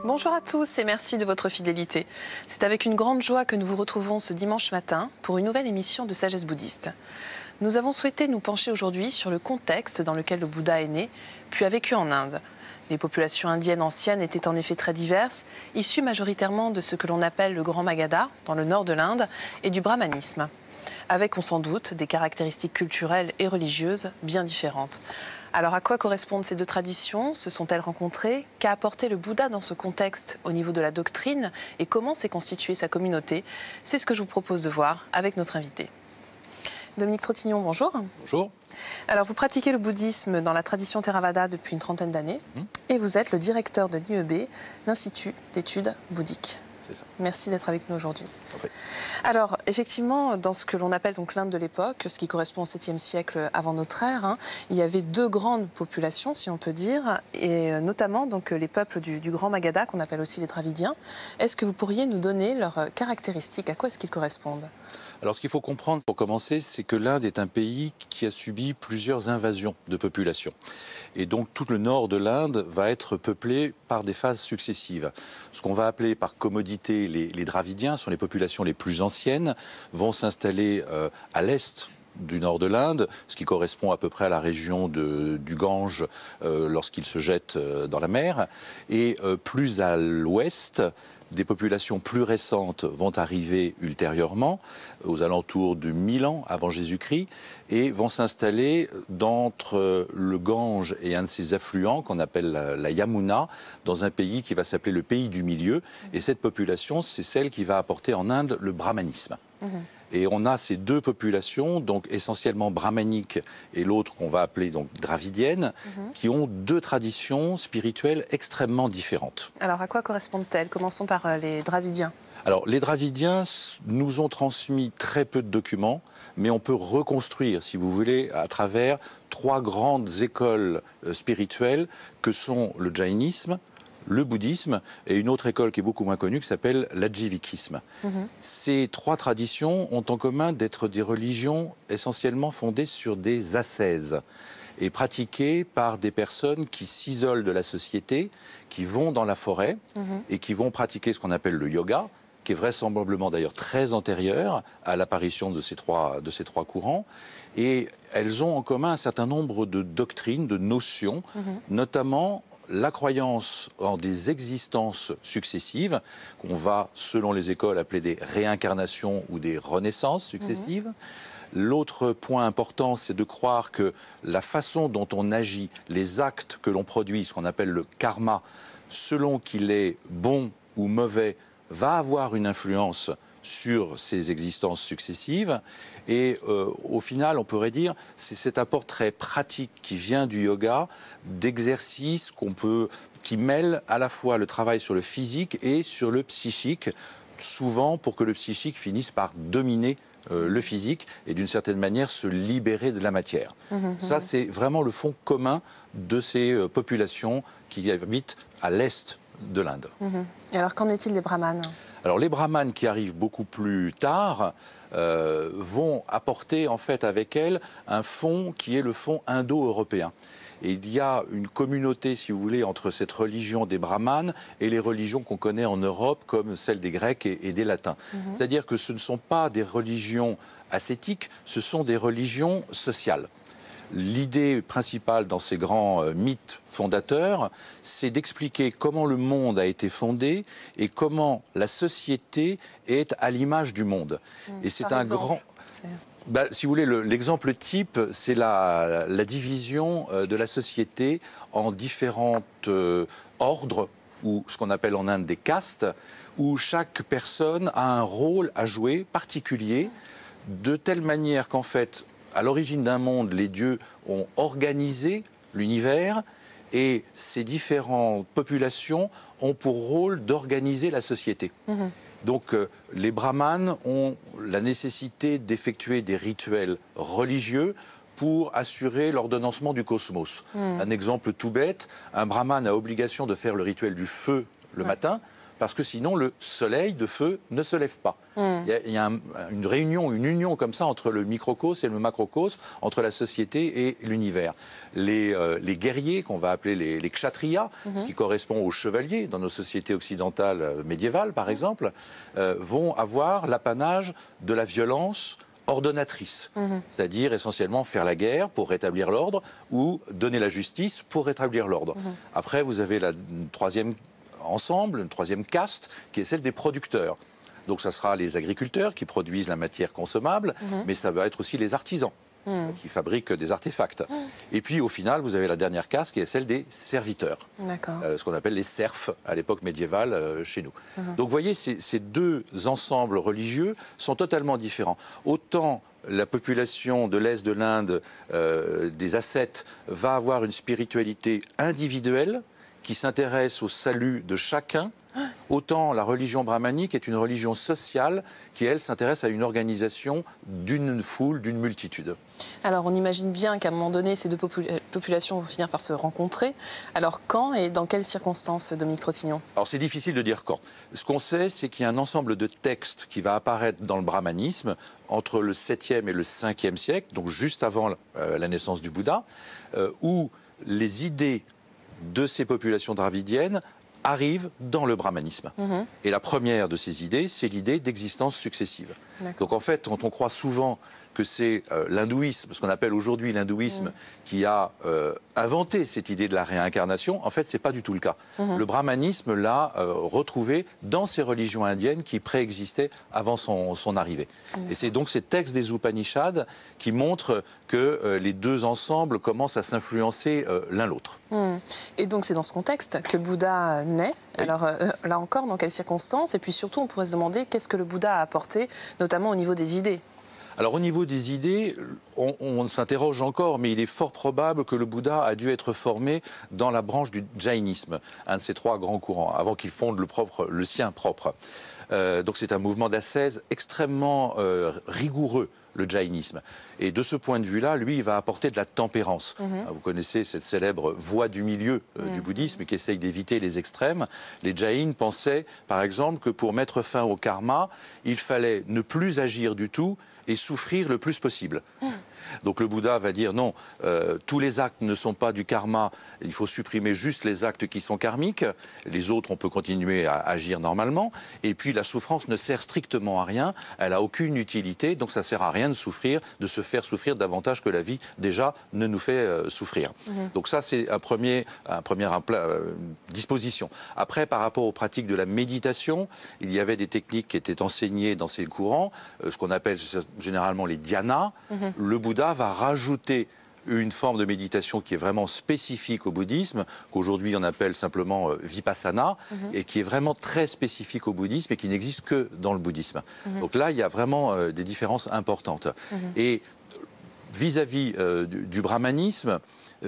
Bonjour à tous et merci de votre fidélité. C'est avec une grande joie que nous vous retrouvons ce dimanche matin pour une nouvelle émission de Sagesse bouddhiste. Nous avons souhaité nous pencher aujourd'hui sur le contexte dans lequel le Bouddha est né, puis a vécu en Inde. Les populations indiennes anciennes étaient en effet très diverses, issues majoritairement de ce que l'on appelle le Grand Magadha, dans le nord de l'Inde, et du brahmanisme, avec, on s'en doute, des caractéristiques culturelles et religieuses bien différentes. Alors à quoi correspondent ces deux traditions? Se sont-elles rencontrées? Qu'a apporté le Bouddha dans ce contexte au niveau de la doctrine? Et comment s'est constituée sa communauté? C'est ce que je vous propose de voir avec notre invité. Dominique Trottignon, bonjour. Bonjour. Alors vous pratiquez le bouddhisme dans la tradition Theravada depuis une trentaine d'années et vous êtes le directeur de l'IEB, l'Institut d'études bouddhiques. Merci d'être avec nous aujourd'hui. Okay. Alors, effectivement, dans ce que l'on appelle donc l'Inde de l'époque, ce qui correspond au 7e siècle avant notre ère, il y avait deux grandes populations, si on peut dire, et notamment donc, les peuples du Grand Magadha, qu'on appelle aussi les Dravidiens. Est-ce que vous pourriez nous donner leurs caractéristiques? À quoi est-ce qu'ils correspondent? Alors, ce qu'il faut comprendre, pour commencer, c'est que l'Inde est un pays qui a subi plusieurs invasions de population. Et donc, tout le nord de l'Inde va être peuplé par des phases successives. Ce qu'on va appeler par commodité les Dravidiens, sont les populations les plus anciennes, vont s'installer à l'est du nord de l'Inde, ce qui correspond à peu près à la région du Gange lorsqu'il se jette dans la mer. Et plus à l'ouest, des populations plus récentes vont arriver ultérieurement, aux alentours de 1000 ans avant Jésus-Christ, et vont s'installer d'entre le Gange et un de ses affluents, qu'on appelle la Yamuna, dans un pays qui va s'appeler le pays du milieu. Et cette population, c'est celle qui va apporter en Inde le brahmanisme. Et on a ces deux populations, donc essentiellement brahmaniques et l'autre qu'on va appeler donc dravidienne, qui ont deux traditions spirituelles extrêmement différentes. Alors à quoi correspondent-elles? Commençons par les Dravidiens. Alors les Dravidiens nous ont transmis très peu de documents, mais on peut reconstruire, si vous voulez, à travers trois grandes écoles spirituelles que sont le jaïnisme, le bouddhisme et une autre école qui est beaucoup moins connue qui s'appelle l'adjivikisme. Ces trois traditions ont en commun d'être des religions essentiellement fondées sur des ascèses et pratiquées par des personnes qui s'isolent de la société, qui vont dans la forêt et qui vont pratiquer ce qu'on appelle le yoga, qui est vraisemblablement d'ailleurs très antérieur à l'apparition de ces trois courants. Et elles ont en commun un certain nombre de doctrines, de notions, notamment la croyance en des existences successives, qu'on va, selon les écoles, appeler des réincarnations ou des renaissances successives. L'autre point important, c'est de croire que la façon dont on agit, les actes que l'on produit, ce qu'on appelle le karma, selon qu'il est bon ou mauvais, va avoir une influence sur ces existences successives. Et au final, on pourrait dire, c'est cet apport très pratique qui vient du yoga, d'exercices qui mêlent à la fois le travail sur le physique et sur le psychique, souvent pour que le psychique finisse par dominer le physique et d'une certaine manière se libérer de la matière. Ça, c'est vraiment le fond commun de ces populations qui habitent à l'est de l'Inde. Et alors, qu'en est-il des brahmanes? Alors les brahmanes qui arrivent beaucoup plus tard vont apporter en fait avec elles un fond qui est le fond indo-européen. Et il y a une communauté, si vous voulez, entre cette religion des brahmanes et les religions qu'on connaît en Europe, comme celle des Grecs et des Latins. C'est-à-dire que ce ne sont pas des religions ascétiques, ce sont des religions sociales. L'idée principale dans ces grands mythes fondateurs, c'est d'expliquer comment le monde a été fondé et comment la société est à l'image du monde. Et c'est un grand... si vous voulez, l'exemple type, c'est la division de la société en différents ordres, ou ce qu'on appelle en Inde des castes, où chaque personne a un rôle à jouer particulier, de telle manière qu'en fait, à l'origine d'un monde, les dieux ont organisé l'univers et ces différentes populations ont pour rôle d'organiser la société. Donc les brahmanes ont la nécessité d'effectuer des rituels religieux pour assurer l'ordonnancement du cosmos. Un exemple tout bête, un brahmane a obligation de faire le rituel du feu le matin parce que sinon le soleil de feu ne se lève pas. Il y a une réunion, une union comme ça entre le microcosme et le macrocosme, entre la société et l'univers. Les guerriers, qu'on va appeler les kshatriyas, ce qui correspond aux chevaliers dans nos sociétés occidentales médiévales par exemple, vont avoir l'apanage de la violence ordonnatrice, c'est-à-dire essentiellement faire la guerre pour rétablir l'ordre ou donner la justice pour rétablir l'ordre. Après, vous avez la troisième ensemble, une troisième caste, qui est celle des producteurs. Donc ça sera les agriculteurs qui produisent la matière consommable, mais ça va être aussi les artisans qui fabriquent des artefacts. Et puis au final, vous avez la dernière caste qui est celle des serviteurs, ce qu'on appelle les serfs à l'époque médiévale chez nous. Donc vous voyez, ces deux ensembles religieux sont totalement différents. Autant la population de l'Est de l'Inde, des ascètes, va avoir une spiritualité individuelle qui s'intéresse au salut de chacun, autant la religion brahmanique est une religion sociale qui, elle, s'intéresse à une organisation d'une foule, d'une multitude. Alors, on imagine bien qu'à un moment donné, ces deux populations vont finir par se rencontrer. Alors, quand et dans quelles circonstances, Dominique Trottignon? Alors, c'est difficile de dire quand. Ce qu'on sait, c'est qu'il y a un ensemble de textes qui va apparaître dans le brahmanisme entre le 7e et le 5e siècle, donc juste avant la naissance du Bouddha, où les idées de ces populations dravidiennes arrivent dans le brahmanisme. Et la première de ces idées, c'est l'idée d'existence successive. Donc en fait, quand on croit souvent que c'est l'hindouisme, ce qu'on appelle aujourd'hui l'hindouisme, qui a inventé cette idée de la réincarnation, en fait, ce n'est pas du tout le cas. Le brahmanisme l'a retrouvé dans ces religions indiennes qui préexistaient avant son arrivée. Et c'est donc ces textes des Upanishads qui montrent que les deux ensembles commencent à s'influencer l'un l'autre. Et donc c'est dans ce contexte que le Bouddha naît. Oui. Alors là encore, dans quelles circonstances? Et puis surtout, on pourrait se demander qu'est-ce que le Bouddha a apporté, notamment au niveau des idées. Alors au niveau des idées, on s'interroge encore, mais il est fort probable que le Bouddha a dû être formé dans la branche du jainisme, un de ces trois grands courants, avant qu'il fonde le sien propre. Donc c'est un mouvement d'ascèse extrêmement rigoureux, le jainisme. Et de ce point de vue-là, lui, il va apporter de la tempérance. Vous connaissez cette célèbre voie du milieu du bouddhisme qui essaye d'éviter les extrêmes. Les jains pensaient, par exemple, que pour mettre fin au karma, il fallait ne plus agir du tout et souffrir le plus possible. Donc le Bouddha va dire non, tous les actes ne sont pas du karma, il faut supprimer juste les actes qui sont karmiques, les autres on peut continuer à agir normalement, et puis la souffrance ne sert strictement à rien, elle n'a aucune utilité, donc ça ne sert à rien de souffrir, de se faire souffrir davantage que la vie déjà ne nous fait souffrir. Donc ça c'est un première disposition. Après, par rapport aux pratiques de la méditation, il y avait des techniques qui étaient enseignées dans ces courants, ce qu'on appelle généralement les dhyanas. Le Bouddha va rajouter une forme de méditation qui est vraiment spécifique au bouddhisme, qu'aujourd'hui on appelle simplement vipassana, et qui est vraiment très spécifique au bouddhisme et qui n'existe que dans le bouddhisme. Donc là, il y a vraiment des différences importantes. Et vis-à-vis du brahmanisme,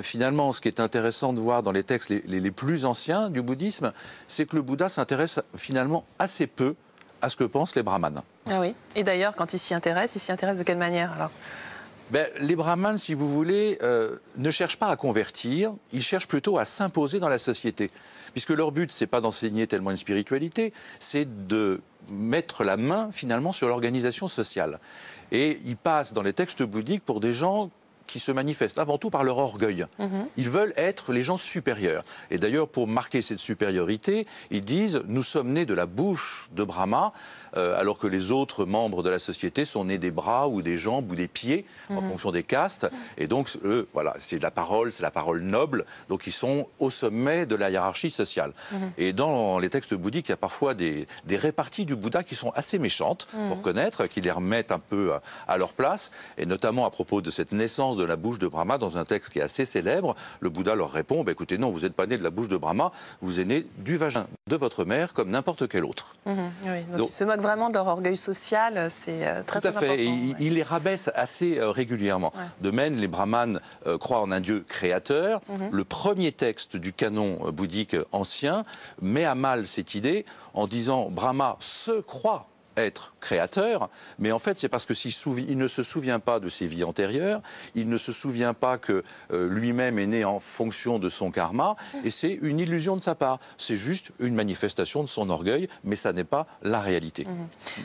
finalement, ce qui est intéressant de voir dans les textes les plus anciens du bouddhisme, c'est que le Bouddha s'intéresse finalement assez peu à ce que pensent les brahmanes. Ah oui. Et d'ailleurs, quand il s'y intéresse de quelle manière alors? Les brahmanes, si vous voulez, ne cherchent pas à convertir, ils cherchent plutôt à s'imposer dans la société. Puisque leur but, ce n'est pas d'enseigner tellement une spiritualité, c'est de mettre la main, finalement, sur l'organisation sociale. Et ils passent dans les textes bouddhiques pour des gens qui se manifestent avant tout par leur orgueil. Ils veulent être les gens supérieurs. Et d'ailleurs, pour marquer cette supériorité, ils disent « nous sommes nés de la bouche de Brahma », alors que les autres membres de la société sont nés des bras ou des jambes ou des pieds, en fonction des castes. Et donc, eux, voilà, c'est la parole noble. Donc, ils sont au sommet de la hiérarchie sociale. Et dans les textes bouddhiques, il y a parfois des réparties du Bouddha qui sont assez méchantes, faut reconnaître, qui les remettent un peu à leur place. Et notamment à propos de cette naissance de la bouche de Brahma, dans un texte qui est assez célèbre, le Bouddha leur répond, écoutez, non, vous n'êtes pas né de la bouche de Brahma, vous êtes né du vagin de votre mère comme n'importe quel autre. Oui, donc ils se moquent vraiment de leur orgueil social, c'est très, très important. Tout à fait, et il les rabaisse assez régulièrement. De même, les brahmanes croient en un dieu créateur. Le premier texte du canon bouddhique ancien met à mal cette idée en disant Brahma se croit être créateur, mais en fait c'est parce que il ne se souvient pas de ses vies antérieures, il ne se souvient pas que lui-même est né en fonction de son karma, et c'est une illusion de sa part. C'est juste une manifestation de son orgueil, mais ça n'est pas la réalité.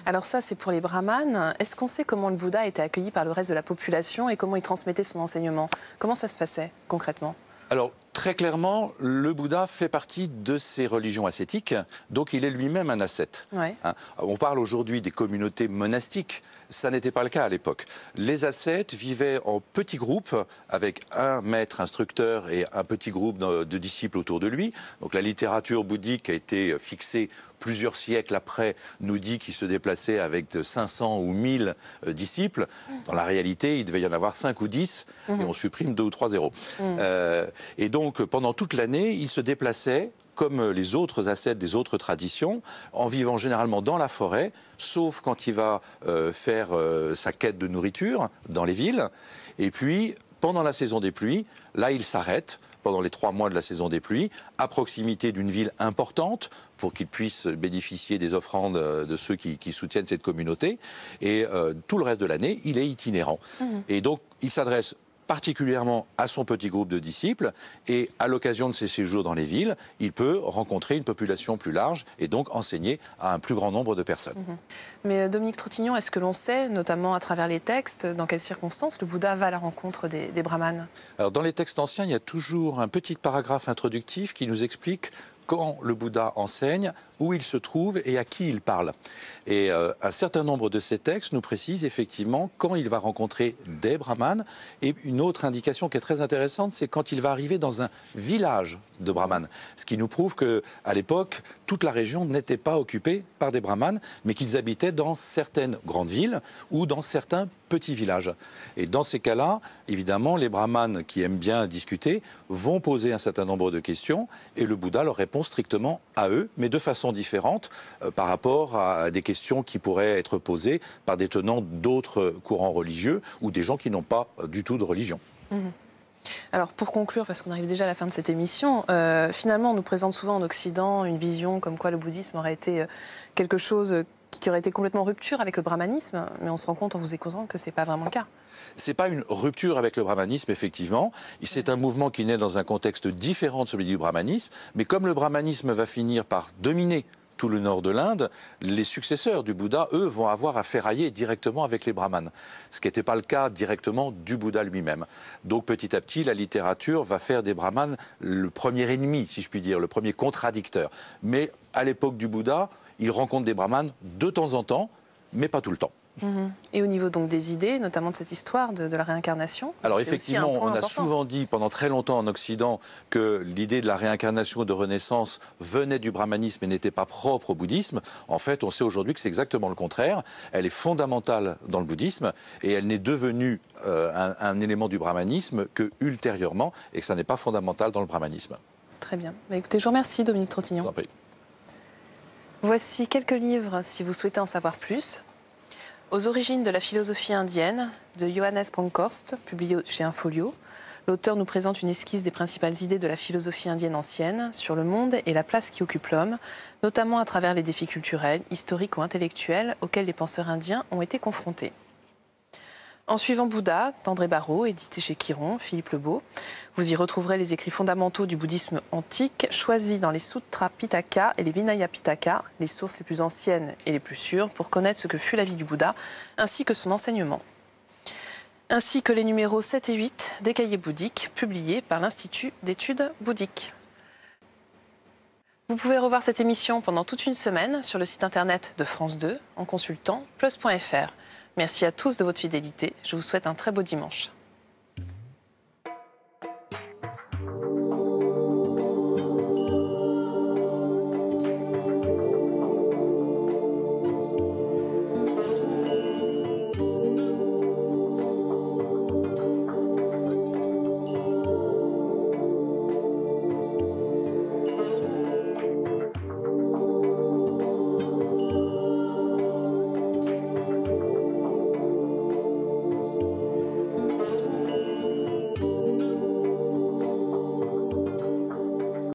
Alors ça, c'est pour les brahmanes. Est-ce qu'on sait comment le Bouddha a été accueilli par le reste de la population et comment il transmettait son enseignement? Comment ça se passait concrètement? Alors, très clairement, le Bouddha fait partie de ces religions ascétiques, donc il est lui-même un ascète. Ouais. On parle aujourd'hui des communautés monastiques, ça n'était pas le cas à l'époque. Les ascètes vivaient en petits groupes, avec un maître instructeur et un petit groupe de disciples autour de lui. Donc la littérature bouddhique a été fixée plusieurs siècles après, nous dit qu'il se déplaçait avec 500 ou 1000 disciples. Dans la réalité, il devait y en avoir 5 ou 10, et on supprime 2 ou 3 zéros. Et donc, pendant toute l'année, il se déplaçait comme les autres ascètes des autres traditions, en vivant généralement dans la forêt, sauf quand il va faire sa quête de nourriture dans les villes. Et puis, pendant la saison des pluies, là, il s'arrête pendant les 3 mois de la saison des pluies, à proximité d'une ville importante, pour qu'il puisse bénéficier des offrandes de ceux qui soutiennent cette communauté. Et tout le reste de l'année, il est itinérant. Et donc, il s'adresse particulièrement à son petit groupe de disciples, et à l'occasion de ses séjours dans les villes, il peut rencontrer une population plus large et donc enseigner à un plus grand nombre de personnes. Mais Dominique Trottignon, est-ce que l'on sait, notamment à travers les textes, dans quelles circonstances le Bouddha va à la rencontre des brahmanes? Alors, dans les textes anciens, il y a toujours un petit paragraphe introductif qui nous explique quand le Bouddha enseigne, où il se trouve et à qui il parle. Et un certain nombre de ces textes nous précisent effectivement quand il va rencontrer des brahmanes. Et une autre indication qui est très intéressante, c'est quand il va arriver dans un village de brahmanes. Ce qui nous prouve qu'à l'époque, toute la région n'était pas occupée par des brahmanes, mais qu'ils habitaient dans certaines grandes villes ou dans certains petits villages. Et dans ces cas-là, évidemment, les brahmanes qui aiment bien discuter vont poser un certain nombre de questions et le Bouddha leur répond strictement à eux, mais de façon différente par rapport à des questions qui pourraient être posées par des tenants d'autres courants religieux ou des gens qui n'ont pas du tout de religion. Alors pour conclure, parce qu'on arrive déjà à la fin de cette émission, finalement on nous présente souvent en Occident une vision comme quoi le bouddhisme aurait été quelque chose qui aurait été complètement en rupture avec le brahmanisme, mais on se rend compte en vous écoutant que ce n'est pas vraiment le cas. Ce n'est pas une rupture avec le brahmanisme, effectivement. C'est un mouvement qui naît dans un contexte différent de celui du brahmanisme, mais comme le brahmanisme va finir par dominer tout le nord de l'Inde, les successeurs du Bouddha, eux, vont avoir à ferrailler directement avec les brahmanes, ce qui n'était pas le cas directement du Bouddha lui-même. Donc petit à petit, la littérature va faire des brahmanes le premier ennemi, si je puis dire, le premier contradicteur. Mais à l'époque du Bouddha, il rencontre des brahmanes de temps en temps, mais pas tout le temps. Et au niveau donc des idées, notamment de cette histoire de la réincarnation? Alors effectivement, on a souvent dit pendant très longtemps en Occident que l'idée de la réincarnation et de renaissance venait du brahmanisme et n'était pas propre au bouddhisme. En fait, on sait aujourd'hui que c'est exactement le contraire. Elle est fondamentale dans le bouddhisme et elle n'est devenue un élément du brahmanisme que ultérieurement et que ça n'est pas fondamental dans le brahmanisme. Très bien. Bah, écoutez, je vous remercie Dominique Trottignon. Je vous en prie. Voici quelques livres si vous souhaitez en savoir plus. Aux origines de la philosophie indienne, de Johannes Bronkhorst, publié chez Infolio. L'auteur nous présente une esquisse des principales idées de la philosophie indienne ancienne sur le monde et la place qui occupe l'homme, notamment à travers les défis culturels, historiques ou intellectuels auxquels les penseurs indiens ont été confrontés. En suivant Bouddha, d'André Barraud, édité chez Chiron, Philippe Lebeau, vous y retrouverez les écrits fondamentaux du bouddhisme antique, choisis dans les Sutras Pitaka et les Vinaya Pitaka, les sources les plus anciennes et les plus sûres, pour connaître ce que fut la vie du Bouddha, ainsi que son enseignement. Ainsi que les numéros 7 et 8 des cahiers bouddhiques, publiés par l'Institut d'études bouddhiques. Vous pouvez revoir cette émission pendant toute une semaine sur le site internet de France 2 en consultant plus.fr. Merci à tous de votre fidélité. Je vous souhaite un très beau dimanche.